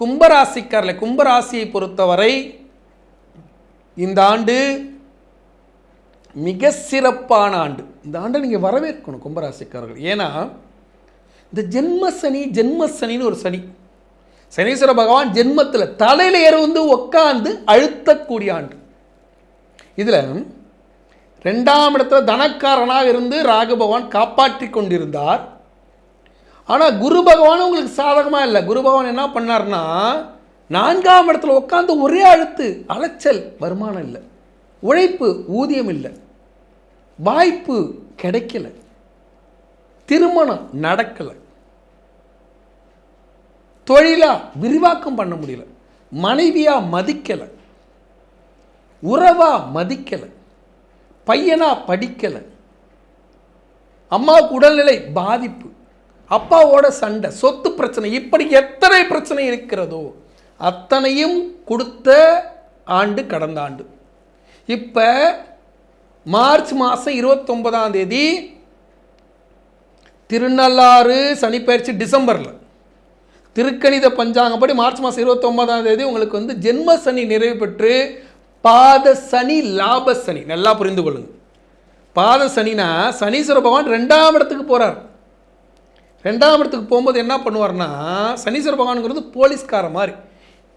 கும்பராசியை பொறுத்தவரை இந்த ஆண்டு மிக சிறப்பான ஆண்டு. இந்த ஆண்டை நீங்கள் வரவேற்கணும் கும்பராசிக்காரர்கள். ஏன்னா இந்த ஜென்மசனின்னு ஒரு சனி, சனீஸ்வர பகவான் ஜென்மத்தில் தலையில் ஏறி உட்காந்து அழுத்தக்கூடிய ஆண்டு. இதில் 2ஆம் இடத்துல தனக்காரனாக இருந்து ராகு பகவான் காப்பாற்றி கொண்டிருந்தார். ஆனால் குரு பகவான் உங்களுக்கு சாதகமாக இல்லை. குரு பகவான் என்ன பண்ணார்னா 4ஆம் இடத்துல உட்காந்து ஒரே அலைச்சல், வருமானம் இல்லை, உழைப்பு, ஊதியம் இல்லை, வாய்ப்பு கிடைக்கல, திருமணம் நடக்கலை, தொழிலா விரிவாக்கம் பண்ண முடியல, மனைவியா மதிக்கலை, உறவா மதிக்கலை, பையனா படிக்கலை, அம்மாவுக்கு உடல்நிலை பாதிப்பு, அப்பாவோட சண்டை, சொத்து பிரச்சனை, இப்படி எத்தனை பிரச்சனை இருக்கிறதோ அத்தனையும் கொடுத்த ஆண்டு கடந்த ஆண்டு. இப்போ மார்ச் மாதம் 29ஆம் தேதி திருநள்ளாறு சனிப்பெயர்ச்சி, டிசம்பரில் திருக்கணித பஞ்சாங்கப்படி மார்ச் மாதம் 29ஆம் தேதி உங்களுக்கு ஜென்ம சனி நிறைவு பெற்று பாத சனி, லாப சனி. நல்லா புரிந்து கொள்ளுங்க. பாத சனினா சனீஸ்வர பகவான் 2ஆம் இடத்துக்கு போகிறார். 2ஆம் இடத்துக்கு போகும்போது என்ன பண்ணுவார்னா, சனீஸ்வர பகவானுங்கிறது போலீஸ்கார மாதிரி.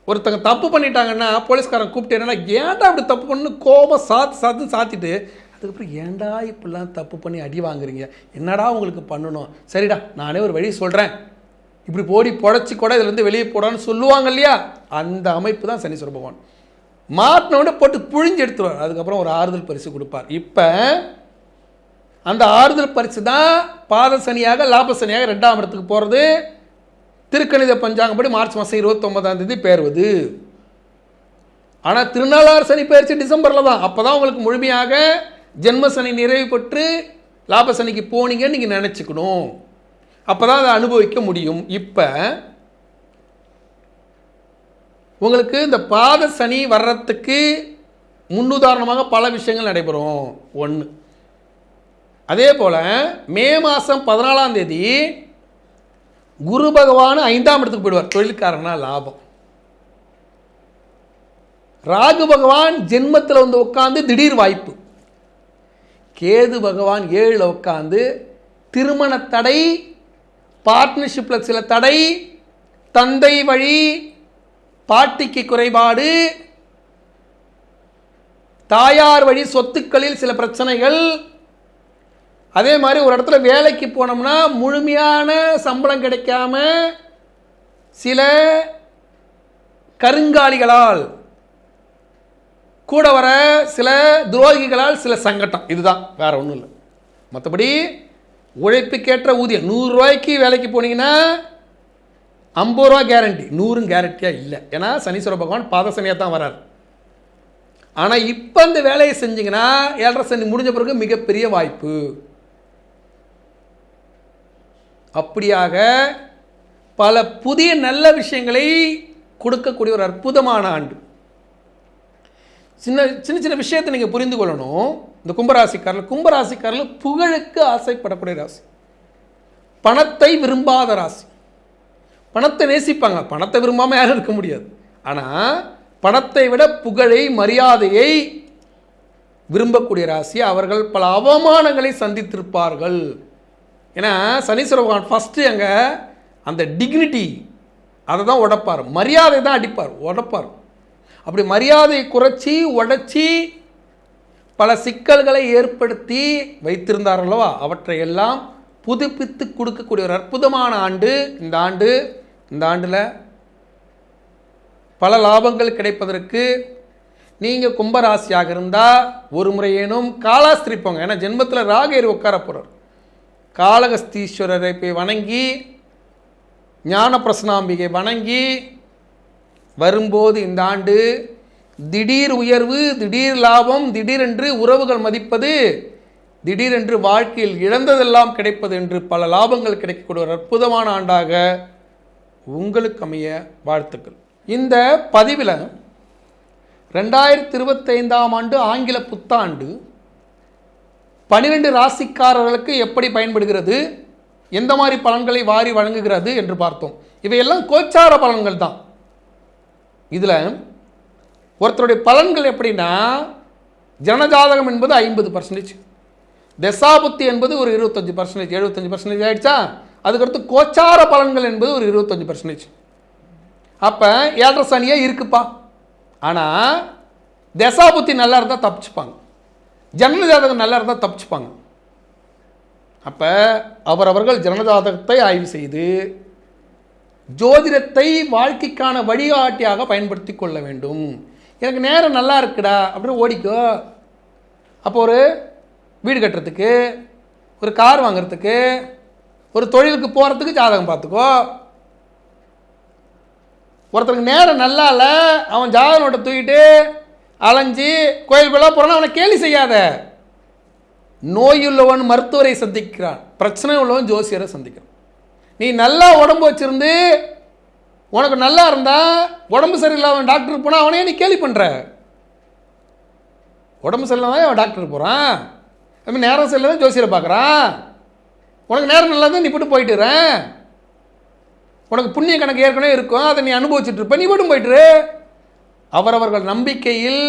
ஒருத்தங்க தப்பு பண்ணிட்டாங்கன்னா போலீஸ்காரன் கூப்பிட்டு என்னன்னா, ஏன்டா அப்படி தப்பு பண்ணு கோபம் சாத்திட்டு அதுக்கப்புறம் ஏன்டா இப்படிலாம் தப்பு பண்ணி அடி வாங்குறீங்க, என்னடா உங்களுக்கு பண்ணணும், சரிடா நானே ஒரு வழி சொல்கிறேன், இப்படி போடி பொழைச்சி கூட இதுலேருந்து வெளியே போடான்னு சொல்லுவாங்க இல்லையா, அந்த அமைப்பு தான் சனீஸ்வர பகவான். மாட்டினோட போட்டு புழிஞ்சு எடுத்துருவார். அதுக்கப்புறம் ஒரு ஆறுதல் பரிசு கொடுப்பார். இப்போ அந்த ஆறுதல் பரிசு தான் பாத சனியாக, லாப சனியாக 2ஆம் இடத்துக்கு போகிறது. திருக்கணித பஞ்சாங்கப்படி மார்ச் மாதம் 29ஆம் தேதி பெயர்வது. ஆனால் திருநாளாறு சனி பெயர்ச்சி டிசம்பரில் தான். அப்போ தான் உங்களுக்கு முழுமையாக ஜென்ம சனி நிறைவு பெற்று லாப சனிக்கு போனீங்கன்னு நீங்கள் நினச்சிக்கணும். அப்போ தான் அதை அனுபவிக்க முடியும். இப்போ உங்களுக்கு இந்த பாத சனி வர்றதுக்கு முன்னுதாரணமாக பல விஷயங்கள் நடைபெறும். 1, அதே போல் மே மாதம் 14ஆம் தேதி குரு பகவான் 5ஆம் இடத்துக்கு போயிடுவார், தொழில்காரனா லாபம். ராகு பகவான் ஜென்மத்தில் உட்காந்து திடீர் வாய்ப்பு. கேது பகவான் 7ல் உட்காந்து திருமண தடை, பார்ட்னர்ஷிப்பில் சில தடை, தந்தை வழி பாட்டிக்கு குறைபாடு, தாயார் வழி சொத்துக்களில் சில பிரச்சனைகள், அதே மாதிரி ஒரு இடத்துல வேலைக்கு போனோம்னா முழுமையான சம்பளம் கிடைக்காம சில கருங்காலிகளால் கூட வர சில துரோகிகளால் சில சங்கடம். இதுதான், வேற ஒன்றும் இல்லை. மற்றபடி உழைப்புக்கேற்ற ஊதியம். 100 ரூபாய்க்கு வேலைக்கு போனீங்கன்னா 50 ரூபா கேரண்டி, 100 கேரண்டியாக இல்லை. ஏன்னா சனீஸ்வர பகவான் பாத சனியாக தான் வரார். ஆனால் இப்போ அந்த வேலையை செஞ்சிங்கன்னா 7.5 சனி முடிஞ்ச பிறகு மிகப்பெரிய வாய்ப்பு. அப்படியாக பல புதிய நல்ல விஷயங்களை கொடுக்கக்கூடிய ஒரு அற்புதமான ஆண்டு. சின்ன சின்ன விஷயத்தை நீங்கள் புரிந்து கொள்ளணும். இந்த கும்பராசிக்காரர்கள் புகழுக்கு ஆசைப்படக்கூடிய ராசி, பணத்தை விரும்பாத ராசி. பணத்தை நேசிப்பாங்க, பணத்தை விரும்பாமல் யாரும் இருக்க முடியாது. ஆனால் பணத்தை விட புகழை, மரியாதையை விரும்பக்கூடிய ராசி. அவர்கள் பல அவமானங்களை சந்தித்திருப்பார்கள். ஏன்னா சனீஸ்வர பகவான் ஃபஸ்ட்டு அங்கே அந்த டிக்னிட்டி அதை தான் உடைப்பார், மரியாதை தான் அடிப்பார், உடைப்பார். அப்படி மரியாதையை குறைச்சி உடைச்சி பல சிக்கல்களை ஏற்படுத்தி வைத்திருந்தார் அல்லவா, அவற்றையெல்லாம் புதுப்பித்து கொடுக்கக்கூடிய ஒரு அற்புதமான ஆண்டு இந்த ஆண்டு. இந்த ஆண்டில் பல லாபங்கள் கிடைப்பதற்கு நீங்கள் கும்பராசியாக இருந்தால் ஒரு முறையேனும் காலாஸ்திரி போங்க. ஏன்னா ஜென்மத்தில் ராகேரி உட்கார போகிறார். காளகஸ்தீஸ்வரரை போய் வணங்கி, ஞான பிரசனாம்பிகை வணங்கி வரும்போது இந்த ஆண்டு திடீர் உயர்வு, திடீர் லாபம், திடீரென்று உறவுகள் மதிப்பது, திடீரென்று வாழ்க்கையில் இழந்ததெல்லாம் கிடைப்பது என்று பல லாபங்கள் கிடைக்கக்கூடிய ஒரு அற்புதமான ஆண்டாக உங்களுக்கு அமைய வாழ்த்துக்கள். இந்த பதிவில் 2025ஆம் ஆண்டு ஆங்கில புத்தாண்டு 12 ராசிக்காரர்களுக்கு எப்படி பயன்படுகிறது, எந்த மாதிரி பலன்களை வாரி வழங்குகிறது என்று பார்த்தோம். இவையெல்லாம் கோச்சார பலன்கள் தான். இதில் ஒருத்தருடைய பலன்கள் எப்படின்னா, ஜனஜாதகம் என்பது 50%, தசாபுத்தி என்பது ஒரு 25%, 75% ஆயிடுச்சா. அதுக்கடுத்து கோச்சார பலன்கள் என்பது ஒரு 25%. அப்போ 7.5 சனியே இருக்குப்பா. ஆனால் தசாபுத்தி நல்லா இருந்தால் தப்பிச்சுப்பாங்க, ஜனஜாதகம் நல்லா இருந்தால் தப்பிச்சுப்பாங்க. அப்போ அவரவர்கள் ஜனஜாதகத்தை ஆய்வு செய்து ஜோதிடத்தை வாழ்க்கைக்கான வழிகாட்டியாக பயன்படுத்தி கொள்ள வேண்டும். எனக்கு நேரம் நல்லா இருக்குடா அப்படின்னு ஓடிக்கோ. அப்போ ஒரு வீடு கட்டுறதுக்கு, ஒரு கார் வாங்கிறதுக்கு, ஒரு தொழிலுக்கு போகிறதுக்கு ஜாதகம் பார்த்துக்கோ. ஒருத்தருக்கு நேரம் நல்லா இல்லை, அவன் ஜாதக நோட்டை தூக்கிட்டு அலைஞ்சி கோயில் போலாம் போகிறான், அவனை கேலி செய்யாத. நோயுள்ளவன் மருத்துவரை சந்திக்கிறான், பிரச்சனை உள்ளவன் ஜோசியரை சந்திக்கிறான். நீ நல்லா உடம்பு வச்சிருந்து உனக்கு நல்லா இருந்தா, உடம்பு சரியில்லாதவன் டாக்டருக்கு போனால் அவனே நீ கேலி பண்ணுற. உடம்பு சரியில்லாதான் அவன் டாக்டருக்கு போகிறான், அதுமாதிரி நேரம் சரியில்லாதான் ஜோசியரை பார்க்குறான். உனக்கு நேரம் நல்லா தான் நீ போட்டு போயிட்டுறேன். உனக்கு புண்ணிய கணக்கு ஏற்கனவே இருக்கும், அதை நீ அனுபவிச்சுட்டு இருப்ப, நீ மட்டும் போயிட்டுரு. அவரவர்கள் நம்பிக்கையில்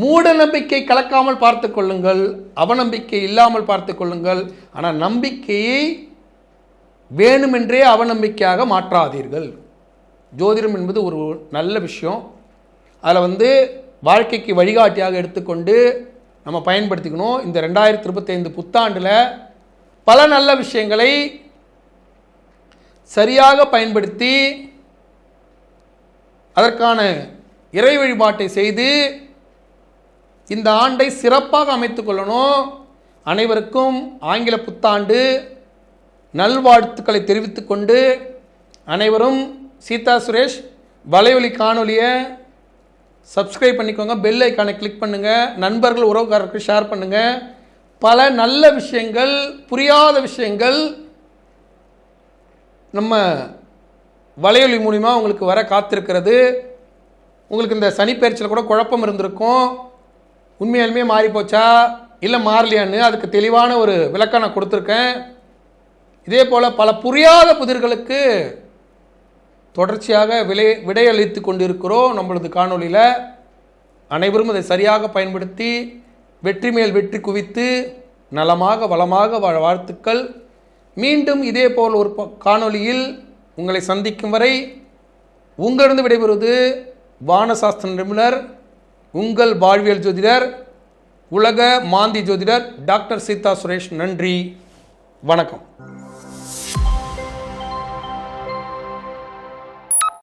மூட நம்பிக்கை கலக்காமல் பார்த்து கொள்ளுங்கள், அவநம்பிக்கை இல்லாமல் பார்த்து கொள்ளுங்கள். ஆனால் நம்பிக்கையை வேணுமென்றே அவநம்பிக்கையாக மாற்றாதீர்கள். ஜோதிடம் என்பது ஒரு நல்ல விஷயம். அதில் வாழ்க்கைக்கு வழிகாட்டியாக எடுத்துக்கொண்டு நம்ம பயன்படுத்திக்கணும். இந்த 2025 புத்தாண்டில் பல நல்ல விஷயங்களை சரியாக பயன்படுத்தி அதற்கான இறை வழிபாட்டை செய்து இந்த ஆண்டை சிறப்பாக அமைத்து கொள்ளணும். அனைவருக்கும் ஆங்கில புத்தாண்டு நல்வாழ்த்துக்களை தெரிவித்துக் கொண்டு, அனைவரும் சீதா சுரேஷ் வலையொலி காணொலியை சப்ஸ்கிரைப் பண்ணிக்கோங்க, பெல் ஐக்கானை கிளிக் பண்ணுங்கள், நண்பர்கள் உறவுக்காரருக்கு ஷேர் பண்ணுங்கள். பல நல்ல விஷயங்கள், புரியாத விஷயங்கள் நம்ம வலையொலி மூலிமா உங்களுக்கு வர காத்திருக்கிறது. உங்களுக்கு இந்த சனிப்பெயர்ச்சியில் கூட குழப்பம் இருந்திருக்கும், உண்மையாலுமே மாறி போச்சா இல்லை மாறலையான்னு அதுக்கு தெளிவான ஒரு விளக்கம் நான் கொடுத்துருக்கேன். இதே போல் பல புரியாத புதிர்களுக்கு தொடர்ச்சியாக விடையளித்து கொண்டிருக்கிறோம் நம்மளது காணொலியில். அனைவரும் அதை சரியாக பயன்படுத்தி வெற்றி மேல் வெற்றி குவித்து நலமாக வளமாக வாழ வாழ்த்துக்கள். மீண்டும் இதே போல் ஒரு காணொலியில் உங்களை சந்திக்கும் வரை உங்களிடம் விடைபெறுவது வானசாஸ்திர நிபுணர், உங்கள் வாழ்வியல் ஜோதிடர், உலக மாந்தி ஜோதிடர் டாக்டர் சீதா சுரேஷ். நன்றி, வணக்கம்.